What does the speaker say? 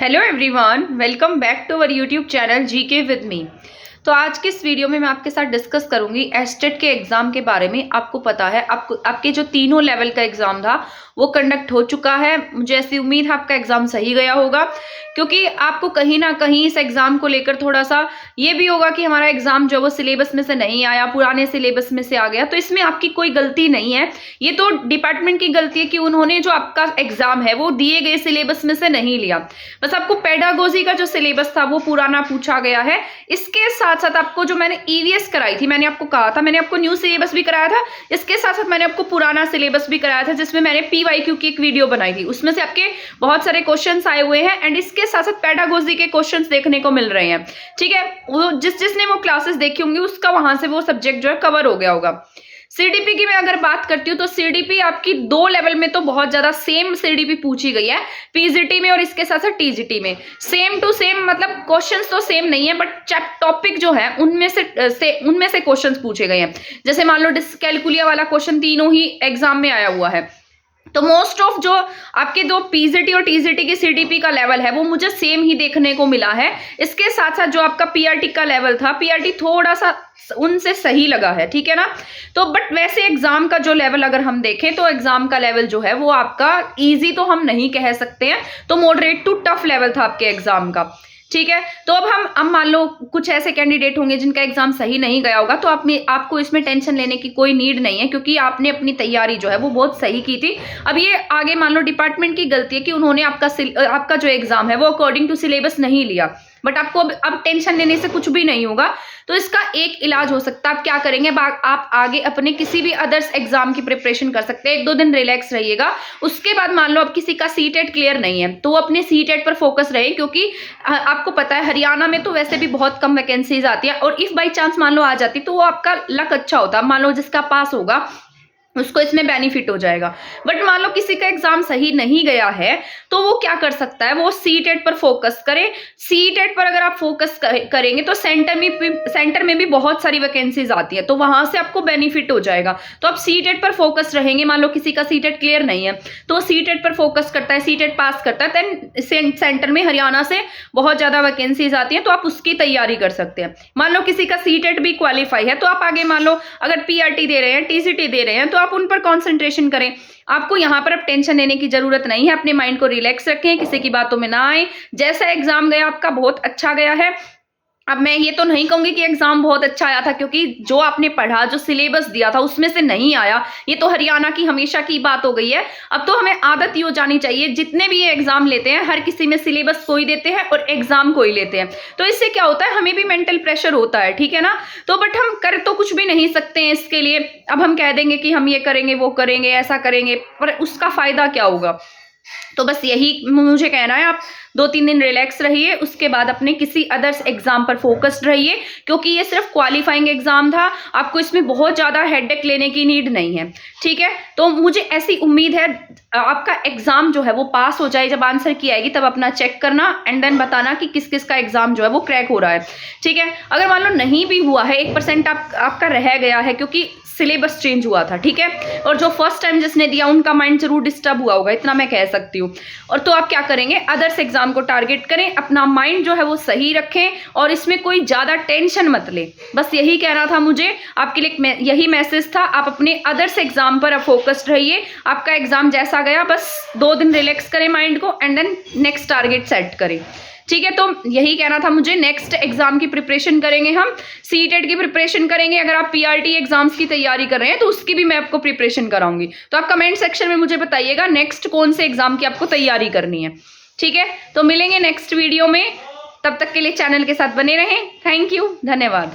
Hello everyone, welcome back to our YouTube channel GK with me. तो आज के इस वीडियो में मैं आपके साथ डिस्कस करूंगी एस्टेट के एग्जाम के बारे में। आपको पता है आपके जो तीनों लेवल का एग्जाम था वो कंडक्ट हो चुका है। मुझे ऐसी उम्मीद है आपका एग्जाम सही गया होगा, क्योंकि आपको कहीं ना कहीं इस एग्जाम को लेकर थोड़ा सा ये भी होगा कि हमारा एग्जाम जो है वो सिलेबस में से नहीं आया, पुराने सिलेबस में से आ गया। तो इसमें आपकी कोई गलती नहीं है, ये तो डिपार्टमेंट की गलती है कि उन्होंने जो आपका एग्जाम है वो दिए गए सिलेबस में से नहीं लिया। बस आपको पेडागोजी का जो सिलेबस था वो पुराना पूछा गया है। इसके साथ साथ आपको जो मैंने ईवीएस कराई थी, मैंने आपको कहा था, मैंने आपको न्यू सिलेबस भी कराया था, इसके साथ साथ मैंने आपको पुराना सिलेबस भी कराया था, जिसमें मैंने पीवाईक्यू की एक वीडियो बनाई थी। उसमें से आपके बहुत सारे क्वेश्चंस आए हुए हैं एंड इसके साथ साथ पेडागोजी के क्वेश्चंस देखने को मिल रहे हैं। ठीक है, वो जिसने वो क्लासेस देखी होंगी उसका वहां से वो सब्जेक्ट जो है कवर हो गया होगा। सीडीपी की मैं अगर बात करती हूँ तो सीडीपी आपकी दो लेवल में तो बहुत ज्यादा सेम सीडीपी पूछी गई है, पीजीटी में और इसके साथ साथ टीजीटी में। सेम टू सेम, मतलब क्वेश्चंस तो सेम नहीं है बट टॉपिक जो है उनमें से क्वेश्चंस पूछे गए हैं। जैसे मान लो डिस्कैलकुलिया वाला क्वेश्चन तीनों ही एग्जाम में आया हुआ है। तो मोस्ट ऑफ जो आपके दो पीजीटी और टीजीटी की सीडीपी का लेवल है वो मुझे सेम ही देखने को मिला है। इसके साथ साथ जो आपका पीआरटी का लेवल था, पीआरटी थोड़ा सा उनसे सही लगा है, ठीक है ना। तो बट वैसे एग्जाम का जो लेवल अगर हम देखें तो एग्जाम का लेवल जो है वो आपका इजी तो हम नहीं कह सकते हैं, तो मॉडरेट टू टफ लेवल था आपके एग्जाम का। ठीक है, तो अब मान लो कुछ ऐसे कैंडिडेट होंगे जिनका एग्जाम सही नहीं गया होगा, तो आपको इसमें टेंशन लेने की कोई नीड नहीं है, क्योंकि आपने अपनी तैयारी जो है वो बहुत सही की थी। अब ये आगे मान लो डिपार्टमेंट की गलती है कि उन्होंने आपका जो एग्जाम है वो अकॉर्डिंग टू सिलेबस नहीं लिया, बट आपको अब टेंशन लेने से कुछ भी नहीं होगा। तो इसका एक इलाज हो सकता है, आप क्या करेंगे, आप आगे अपने किसी भी अदर्स एग्जाम की प्रिपरेशन कर सकते हैं। एक दो दिन रिलैक्स रहिएगा, उसके बाद मान लो अब किसी का सीटेट क्लियर नहीं है तो अपने सीटेट पर फोकस रहे, क्योंकि आपको पता है हरियाणा में तो वैसे भी बहुत कम वैकेंसीज आती है, और इफ बाई चांस मान लो आ जाती तो वो आपका लक अच्छा होता। मान लो जिसका पास होगा उसको इसमें बेनिफिट हो जाएगा। बट मान लो किसी का एग्जाम सही नहीं गया है तो वो क्या कर सकता है, वो सीटेट पर फोकस करे। सीटेट पर अगर आप फोकस करेंगे तो सेंटर में भी बहुत सारी वैकेंसीज आती है, तो वहां से आपको बेनिफिट हो जाएगा। तो आप सीटेट पर फोकस रहेंगे। मान लो किसी का सीटेट क्लियर नहीं है तो वो सीटेट पर फोकस करता है, सीटेट पास करता है, देन सेंटर में हरियाणा से बहुत ज्यादा वैकेंसीज आती है तो आप उसकी तैयारी कर सकते हैं। मान लो किसी का सीटेट भी क्वालिफाई है तो आप आगे मान लो अगर पीआरटी दे रहे हैं, टीसीटी दे रहे हैं, तो आप उन पर कंसंट्रेशन करें। आपको यहां पर अब टेंशन लेने की जरूरत नहीं है, अपने माइंड को रिलैक्स रखें, किसी की बातों में ना आए। जैसा एग्जाम गया आपका बहुत अच्छा गया है। अब मैं ये तो नहीं कहूंगी कि एग्जाम बहुत अच्छा आया था, क्योंकि जो आपने पढ़ा, जो सिलेबस दिया था उसमें से नहीं आया, ये तो हरियाणा की हमेशा की बात हो गई है। अब तो हमें आदत ही हो जानी चाहिए, जितने भी ये एग्जाम लेते हैं हर किसी में सिलेबस कोई देते हैं और एग्जाम कोई लेते हैं। तो इससे क्या होता है, हमें भी मेंटल प्रेशर होता है, ठीक है ना। तो बट हम कर तो कुछ भी नहीं सकते हैं इसके लिए। अब हम कह देंगे कि हम ये करेंगे, वो करेंगे, ऐसा करेंगे, पर उसका फायदा क्या होगा। तो बस यही मुझे कहना है, आप 2-3 दिन रिलैक्स रहिए, उसके बाद अपने किसी अदर्स एग्जाम पर फोकस्ड रहिए, क्योंकि ये सिर्फ क्वालिफाइंग एग्जाम था। आपको इसमें बहुत ज्यादा हेडेक लेने की नीड नहीं है, ठीक है। तो मुझे ऐसी उम्मीद है आपका एग्जाम जो है वो पास हो जाए। जब आंसर की आएगी तब अपना चेक करना एंड देन बताना कि किस किस का एग्जाम जो है वो क्रैक हो रहा है, ठीक है। अगर मान लो नहीं भी हुआ है, 1% आपका रह गया है क्योंकि सिलेबस चेंज हुआ था, ठीक है, और जो फर्स्ट टाइम जिसने दिया उनका माइंड जरूर डिस्टर्ब हुआ होगा, इतना मैं कह सकती हूँ। और तो आप क्या करेंगे, अदर्स एग्जाम को टारगेट करें, अपना माइंड जो है वो सही रखें और इसमें कोई ज्यादा टेंशन मत ले। बस यही कहना था मुझे आपके लिए, यही मैसेज था। आप अपने अदर्स एग्जाम पर फोकस्ड रहिए। आपका एग्जाम जैसा गया बस 2 दिन रिलैक्स करें माइंड को and then next target set करें, ठीक है। तो यही कहना था मुझे। नेक्स्ट एग्जाम की प्रिपरेशन करेंगे हम, सीटेट की प्रिपरेशन करेंगे। अगर आप पीआरटी एग्जाम्स की तैयारी कर रहे हैं तो उसकी भी मैं आपको प्रिपरेशन कराऊंगी। तो आप कमेंट सेक्शन में मुझे बताइएगा नेक्स्ट कौन से एग्जाम की आपको तैयारी करनी है, ठीक है। तो मिलेंगे नेक्स्ट वीडियो में, तब तक के लिए चैनल के साथ बने रहें। थैंक यू, धन्यवाद।